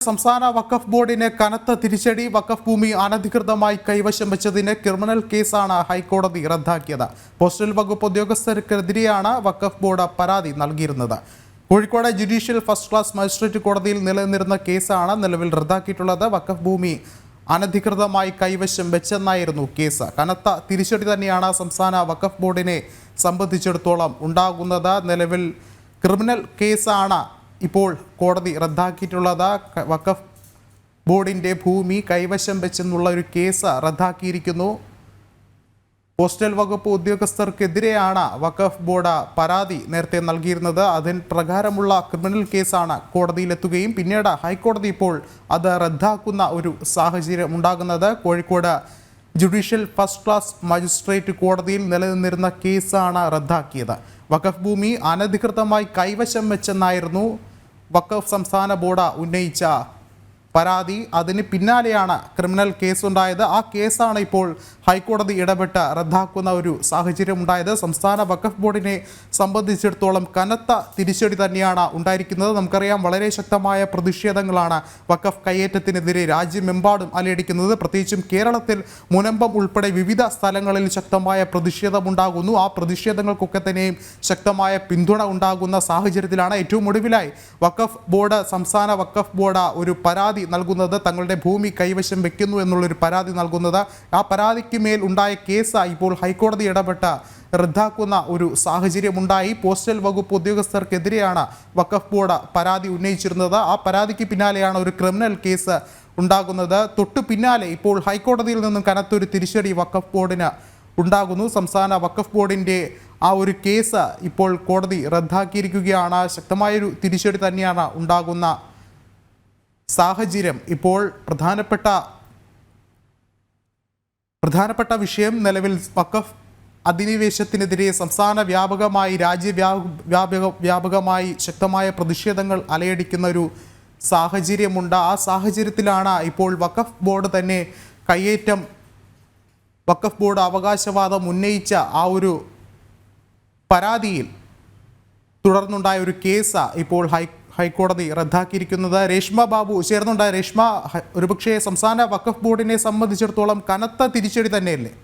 സംസ്ഥാന വഖഫ് ബോർഡിന് കനത്ത തിരിച്ചടി. വഖഫ് ഭൂമി അനധികൃതമായി കൈവശം വെച്ചതിന് ക്രിമിനൽ കേസാണ് ഹൈക്കോടതി റദ്ദാക്കിയത്. പോസ്റ്റൽ വകുപ്പ് ഉദ്യോഗസ്ഥർക്കെതിരെയാണ് വഖഫ് ബോർഡ് പരാതി നൽകിയിരുന്നത്. Kozhikode judicial first class magistrate കോടതിയിൽ നിലനിന്നിരുന്ന കേസാണ് നിലവിൽ റദ്ദാക്കിയിട്ടുള്ളത്. വഖഫ് ഭൂമി അനധികൃതമായി കൈവശം വെച്ചെന്നായിരുന്നു കേസ്. കനത്ത തിരിച്ചടി തന്നെയാണ് സംസ്ഥാന വഖഫ് ബോർഡിനെ സംബന്ധിച്ചിടത്തോളം ഉണ്ടാകുന്നത്. നിലവിൽ ക്രിമിനൽ കേസാണ് ഇപ്പോൾ കോടതി റദ്ദാക്കിയിട്ടുള്ളത്. വഖഫ് ബോർഡിൻ്റെ ഭൂമി കൈവശം വെച്ചെന്നുള്ള ഒരു കേസ് റദ്ദാക്കിയിരിക്കുന്നു. പോസ്റ്റൽ വകുപ്പ് ഉദ്യോഗസ്ഥർക്കെതിരെയാണ് വഖഫ് ബോർഡ് പരാതി നേരത്തെ നൽകിയിരുന്നത്. അതിന് പ്രകാരമുള്ള ക്രിമിനൽ കേസാണ് കോടതിയിലെത്തുകയും പിന്നീട് ഹൈക്കോടതി ഇപ്പോൾ അത് റദ്ദാക്കുന്ന ഒരു സാഹചര്യം ഉണ്ടാകുന്നത്. Kozhikode judicial first class magistrate കോടതിയിൽ നിലനിന്നിരുന്ന കേസാണ് റദ്ദാക്കിയത്. വഖഫ് ഭൂമി അനധികൃതമായി കൈവശം വെച്ചെന്നായിരുന്നു വഖഫ് സംസ്ഥാന ബോർഡ് ഉന്നയിച്ച പരാതി. അതിന് പിന്നാലെയാണ് ക്രിമിനൽ കേസുണ്ടായത്. ആ കേസാണ് ഇപ്പോൾ ഹൈക്കോടതി ഇടപെട്ട് റദ്ദാക്കുന്ന ഒരു സാഹചര്യം ഉണ്ടായത്. സംസ്ഥാന വഖഫ് ബോർഡിനെ സംബന്ധിച്ചിടത്തോളം കനത്ത തിരിച്ചടി തന്നെയാണ് ഉണ്ടായിരിക്കുന്നത്. നമുക്കറിയാം, വളരെ ശക്തമായ പ്രതിഷേധങ്ങളാണ് വഖഫ് കയ്യേറ്റത്തിനെതിരെ രാജ്യമെമ്പാടും അലയടിക്കുന്നത്. പ്രത്യേകിച്ചും കേരളത്തിൽ മുനമ്പം ഉൾപ്പെടെ വിവിധ സ്ഥലങ്ങളിൽ ശക്തമായ പ്രതിഷേധമുണ്ടാകുന്നു. ആ പ്രതിഷേധങ്ങൾക്കൊക്കെ തന്നെയും ശക്തമായ പിന്തുണ ഉണ്ടാകുന്ന സാഹചര്യത്തിലാണ് ഏറ്റവും ഒടുവിലായി വഖഫ് ബോർഡ്, സംസ്ഥാന വഖഫ് ബോർഡ് ഒരു പരാതി നൽകുന്നത്. തങ്ങളുടെ ഭൂമി കൈവശം വെക്കുന്നു എന്നുള്ളൊരു പരാതി നൽകുന്നത്. ആ പരാതിക്ക് മേൽ ഉണ്ടായ കേസ് ഇപ്പോൾ ഹൈക്കോടതി ഇടപെട്ട് റദ്ദാക്കുന്ന ഒരു സാഹചര്യമുണ്ടായി. പോസ്റ്റൽ വകുപ്പ് ഉദ്യോഗസ്ഥർക്കെതിരെയാണ് വഖഫ് ബോർഡ് പരാതി ഉന്നയിച്ചിരുന്നത്. ആ പരാതിക്ക് പിന്നാലെയാണ് ഒരു ക്രിമിനൽ കേസ് ഉണ്ടാകുന്നത്. തൊട്ടു പിന്നാലെ ഇപ്പോൾ ഹൈക്കോടതിയിൽ നിന്നും കനത്തൊരു തിരിച്ചടി വഖഫ് ബോർഡിന് ഉണ്ടാകുന്നു. സംസ്ഥാന വഖഫ് ബോർഡിൻ്റെ ആ ഒരു കേസ് ഇപ്പോൾ കോടതി റദ്ദാക്കിയിരിക്കുകയാണ്. ശക്തമായൊരു തിരിച്ചടി തന്നെയാണ് ഉണ്ടാകുന്ന സാഹചര്യം. ഇപ്പോൾ പ്രധാനപ്പെട്ട വിഷയം നിലവിൽ വഖഫ് അധിനിവേശത്തിനെതിരെ സംസ്ഥാന വ്യാപകമായി രാജ്യവ്യാപകമായി ശക്തമായ പ്രതിഷേധങ്ങൾ അലയടിക്കുന്ന ഒരു സാഹചര്യമുണ്ട്. ആ സാഹചര്യത്തിലാണ് ഇപ്പോൾ വഖഫ് ബോർഡ് തന്നെ കയ്യേറ്റം, വഖഫ് ബോർഡ് അവകാശവാദം ഉന്നയിച്ച ആ ഒരു പരാതിയിൽ തുടർന്നുണ്ടായ ഒരു കേസ് ഇപ്പോൾ ഹൈക്കോടതി റദ്ദാക്കിയിരിക്കുന്നത്. രേഷ്മ ബാബു ചേർന്നുണ്ട്. രേഷ്മ, ഒരുപക്ഷെ സംസ്ഥാന വഖഫ് ബോർഡിനെ സംബന്ധിച്ചിടത്തോളം കനത്ത തിരിച്ചടി തന്നെയല്ലേ?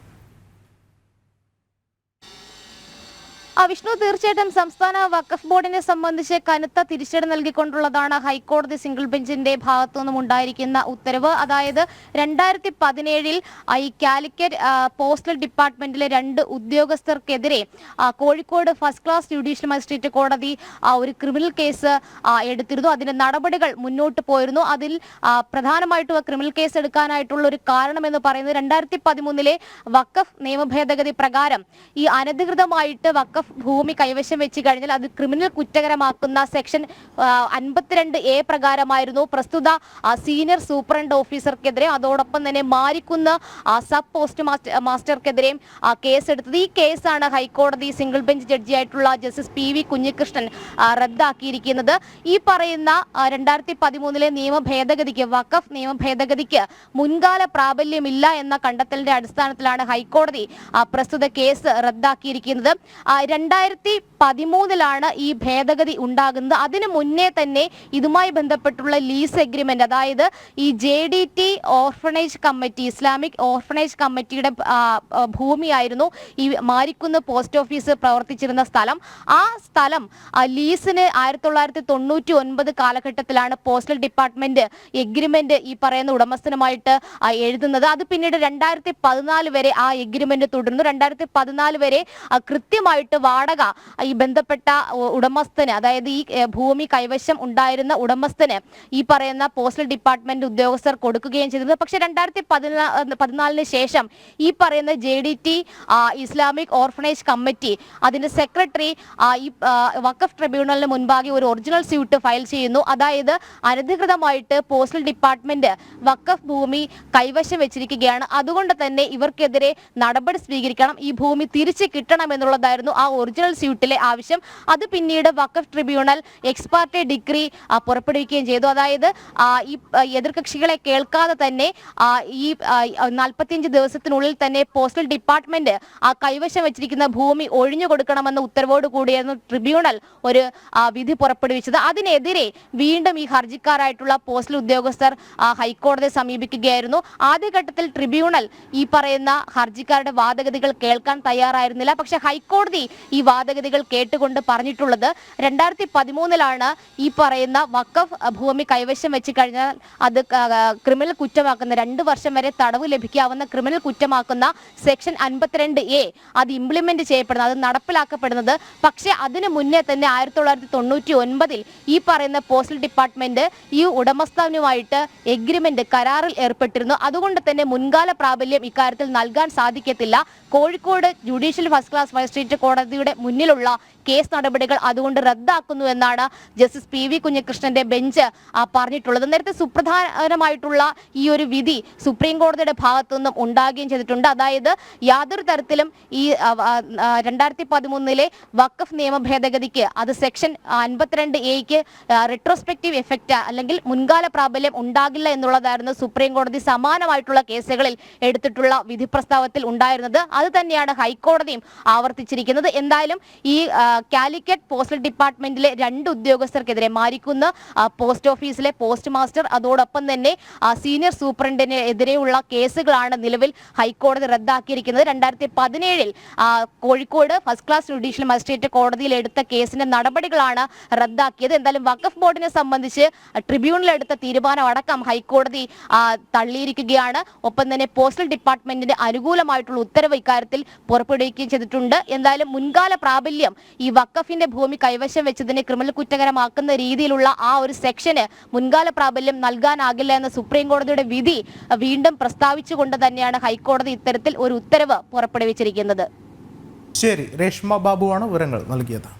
വിഷ്ണു, തീർച്ചയായിട്ടും സംസ്ഥാന വഖഫ് ബോർഡിനെ സംബന്ധിച്ച് കനത്ത തിരിച്ചടി നൽകിക്കൊണ്ടുള്ളതാണ് ഹൈക്കോടതി സിംഗിൾ ബെഞ്ചിന്റെ ഭാഗത്തു നിന്നും ഉണ്ടായിരിക്കുന്ന ഉത്തരവ്. അതായത് 2017 ഈ കാലിക്കറ്റ് പോസ്റ്റൽ ഡിപ്പാർട്ട്മെന്റിലെ 2 ഉദ്യോഗസ്ഥർക്കെതിരെ Kozhikode first class judicial magistrate കോടതി ഒരു ക്രിമിനൽ കേസ് എടുത്തിരുന്നു. അതിന്റെ നടപടികൾ മുന്നോട്ട് പോയിരുന്നു. അതിൽ പ്രധാനമായിട്ടും ക്രിമിനൽ കേസ് എടുക്കാനായിട്ടുള്ള ഒരു കാരണം എന്ന് പറയുന്നത് 2013 വഖഫ് നിയമ ഭേദഗതി പ്രകാരം ഈ അനധികൃതമായിട്ട് വഖഫ് ഭൂമി കൈവശം വെച്ച് കഴിഞ്ഞാൽ അത് ക്രിമിനൽ കുറ്റകരമാക്കുന്ന സെക്ഷൻ 52A പ്രകാരമായിരുന്നു പ്രസ്തുത സീനിയർ സൂപ്രണ്ട് ഓഫീസർക്കെതിരെ, അതോടൊപ്പം തന്നെ മാരിക്കുന്ന് സബ് പോസ്റ്റ് മാസ്റ്റർക്കെതിരെയും കേസെടുത്തത്. ഈ കേസാണ് ഹൈക്കോടതി സിംഗിൾ ബെഞ്ച് ജഡ്ജിയായിട്ടുള്ള ജസ്റ്റിസ് PV കുഞ്ഞികൃഷ്ണൻ റദ്ദാക്കിയിരിക്കുന്നത്. ഈ പറയുന്ന 2013 നിയമ ഭേദഗതിക്ക്, വഖഫ് നിയമ ഭേദഗതിക്ക് മുൻകാല പ്രാബല്യമില്ല എന്ന കണ്ടെത്തലിന്റെ അടിസ്ഥാനത്തിലാണ് ഹൈക്കോടതി പ്രസ്തുത കേസ് റദ്ദാക്കിയിരിക്കുന്നത്. 2013 ഈ ഭേദഗതി ഉണ്ടാകുന്നത്. അതിനു മുന്നേ തന്നെ ഇതുമായി ബന്ധപ്പെട്ടുള്ള ലീസ് എഗ്രിമെന്റ്, അതായത് ഈ JDT orphanage committee, Islamic orphanage കമ്മിറ്റിയുടെ ഭൂമിയായിരുന്നു ഈ മാരിക്കുന്ന് പോസ്റ്റ് ഓഫീസ് പ്രവർത്തിച്ചിരുന്ന സ്ഥലം. ആ സ്ഥലം ലീസിന് 1999 കാലഘട്ടത്തിലാണ് പോസ്റ്റൽ ഡിപ്പാർട്ട്മെന്റ് എഗ്രിമെന്റ് ഈ പറയുന്ന ഉടമസ്ഥനുമായിട്ട് എഴുതുന്നത്. അത് പിന്നീട് 2014 വരെ ആ എഗ്രിമെന്റ് തുടർന്നു. 2014 വരെ കൃത്യമായിട്ട് വാടക ഈ ബന്ധപ്പെട്ട ഉടമസ്ഥന്, അതായത് ഈ ഭൂമി കൈവശം ഉണ്ടായിരുന്ന ഉടമസ്ഥന് ഈ പറയുന്ന പോസ്റ്റൽ ഡിപ്പാർട്ട്മെന്റ് ഉദ്യോഗസ്ഥർ കൊടുക്കുകയും ചെയ്തിരുന്നത്. പക്ഷേ 2014 ശേഷം ഈ പറയുന്ന JDT ഇസ്ലാമിക് ഓർഫനേജ് കമ്മിറ്റി അതിന്റെ സെക്രട്ടറി ഈ വഖഫ് ട്രിബ്യൂണലിന് മുൻപാകെ ഒരു ഒറിജിനൽ സ്യൂട്ട് ഫയൽ ചെയ്യുന്നു. അതായത് അനധികൃതമായിട്ട് പോസ്റ്റൽ ഡിപ്പാർട്ട്മെന്റ് വഖഫ് ഭൂമി കൈവശം വെച്ചിരിക്കുകയാണ്, അതുകൊണ്ട് തന്നെ ഇവർക്കെതിരെ നടപടി സ്വീകരിക്കണം, ഈ ഭൂമി തിരിച്ചു കിട്ടണം എന്നുള്ളതായിരുന്നു ആ ഒറിജിനൽ സ്യൂട്ടിലെ ആവശ്യം അത് പിന്നീട് വഖഫ് ട്രിബ്യൂണൽ എക്സ് പാർട്ടി ഡിഗ്രി പുറപ്പെടുവിക്കുകയും ചെയ്തു. അതായത് ഈ എതിർകക്ഷികളെ കേൾക്കാതെ തന്നെ ഈ 45 ദിവസത്തിനുള്ളിൽ തന്നെ പോസ്റ്റൽ ഡിപ്പാർട്ട്മെന്റ് കൈവശം വെച്ചിരിക്കുന്ന ഭൂമി ഒഴിഞ്ഞു കൊടുക്കണമെന്ന ഉത്തരവോട് കൂടിയായിരുന്നു ട്രിബ്യൂണൽ ഒരു വിധി പുറപ്പെടുവിച്ചത്. അതിനെതിരെ വീണ്ടും ഈ ഹർജിക്കാരായിട്ടുള്ള പോസ്റ്റൽ ഉദ്യോഗസ്ഥർ ഹൈക്കോടതിയെ സമീപിക്കുകയായിരുന്നു. ആദ്യഘട്ടത്തിൽ ട്രിബ്യൂണൽ ഈ പറയുന്ന ഹർജിക്കാരുടെ വാദഗതികൾ കേൾക്കാൻ തയ്യാറായിരുന്നില്ല. പക്ഷെ ഹൈക്കോടതി ഈ വാദഗതികൾ കേട്ടുകൊണ്ട് പറഞ്ഞിട്ടുള്ളത് 2013 ഈ പറയുന്ന വഖഫ് ഭൂമി കൈവശം വെച്ച് കഴിഞ്ഞാൽ അത് ക്രിമിനൽ കുറ്റമാക്കുന്ന 2 വർഷം വരെ തടവ് ലഭിക്കാവുന്ന ക്രിമിനൽ കുറ്റമാക്കുന്ന സെക്ഷൻ 52A അത് ഇംപ്ലിമെന്റ് ചെയ്യപ്പെടുന്നത്, അത് നടപ്പിലാക്കപ്പെടുന്നത്. പക്ഷെ അതിനു മുന്നേ തന്നെ 1999 ഈ പറയുന്ന പോസ്റ്റൽ ഡിപ്പാർട്ട്മെന്റ് ഈ ഉടമസ്ഥനുമായിട്ട് എഗ്രിമെന്റ് കരാറിൽ ഏർപ്പെട്ടിരുന്നു. അതുകൊണ്ട് തന്നെ മുൻകാല പ്രാബല്യം ഇക്കാര്യത്തിൽ നൽകാൻ സാധിക്കത്തില്ല. Kozhikode judicial first class magistrate കോടതിയുടെ മുന്നിലുള്ള കേസ് നടപടികൾ അതുകൊണ്ട് റദ്ദാക്കുന്നു എന്നാണ് ജസ്റ്റിസ് PV കുഞ്ഞികൃഷ്ണന്റെ ബെഞ്ച് പറഞ്ഞിട്ടുള്ളത്. നേരത്തെ സുപ്രധാനമായിട്ടുള്ള ഈ ഒരു വിധി സുപ്രീം കോടതിയുടെ ഭാഗത്തുനിന്നും ഉണ്ടാകുകയും ചെയ്തിട്ടുണ്ട്. അതായത് യാതൊരു തരത്തിലും ഈ 2013 വഖഫ് നിയമ ഭേദഗതിക്ക് അത് സെക്ഷൻ 52A റിട്രോസ്പെക്റ്റീവ് എഫക്റ്റ് അല്ലെങ്കിൽ മുൻകാല പ്രാബല്യം ഉണ്ടാകില്ല എന്നുള്ളതായിരുന്നു സുപ്രീം കോടതി സമാനമായിട്ടുള്ള കേസുകളിൽ എടുത്തിട്ടുള്ള വിധി പ്രസ്താവത്തിൽ ഉണ്ടായിരുന്നത്. അത് തന്നെയാണ് ഹൈക്കോടതിയും ആവർത്തിച്ചിരിക്കുന്നത്. എന്തായാലും ഈ കാലിക്കറ്റ് പോസ്റ്റൽ ഡിപ്പാർട്ട്മെന്റിലെ 2 ഉദ്യോഗസ്ഥർക്കെതിരെ മാരിക്കുന്ന് പോസ്റ്റ് ഓഫീസിലെ പോസ്റ്റ് മാസ്റ്റർ അതോടൊപ്പം തന്നെ സീനിയർ സൂപ്രണ്ടിന് എതിരെയുള്ള കേസുകളാണ് നിലവിൽ ഹൈക്കോടതി റദ്ദാക്കിയിരിക്കുന്നത്. 2017 Kozhikode first class judicial magistrate കോടതിയിൽ എടുത്ത കേസിന്റെ നടപടികളാണ് റദ്ദാക്കിയത്. എന്തായാലും വഖഫ് ബോർഡിനെ സംബന്ധിച്ച് ട്രിബ്യൂണൽ എടുത്ത തീരുമാനം അടക്കം ഹൈക്കോടതി തള്ളിയിരിക്കുകയാണ്. ഒപ്പം തന്നെ പോസ്റ്റൽ ഡിപ്പാർട്ട്മെന്റിന് അനുകൂലമായിട്ടുള്ള ഉത്തരവ് ഇക്കാര്യത്തിൽ പുറപ്പെടുവിക്കുകയും ചെയ്തിട്ടുണ്ട്. എന്തായാലും മുൻകാല പ്രാബല്യം ഈ വഖഫിന്റെ ഭൂമി കൈവശം വെച്ചതിനെ ക്രിമിനൽ കുറ്റകരമാക്കുന്ന രീതിയിലുള്ള ആ ഒരു സെക്ഷന് മുൻകാല പ്രാബല്യം നൽകാനാകില്ല എന്ന സുപ്രീം കോടതിയുടെ വിധി വീണ്ടും പ്രസ്താവിച്ചുകൊണ്ട് തന്നെയാണ് ഹൈക്കോടതി ഇത്തരത്തിൽ ഒരു ഉത്തരവ് പുറപ്പെടുവിച്ചിരിക്കുന്നത്. ശരി, രേഷ്മ ബാബുവാണ് വിവരങ്ങൾ നൽകിയത്.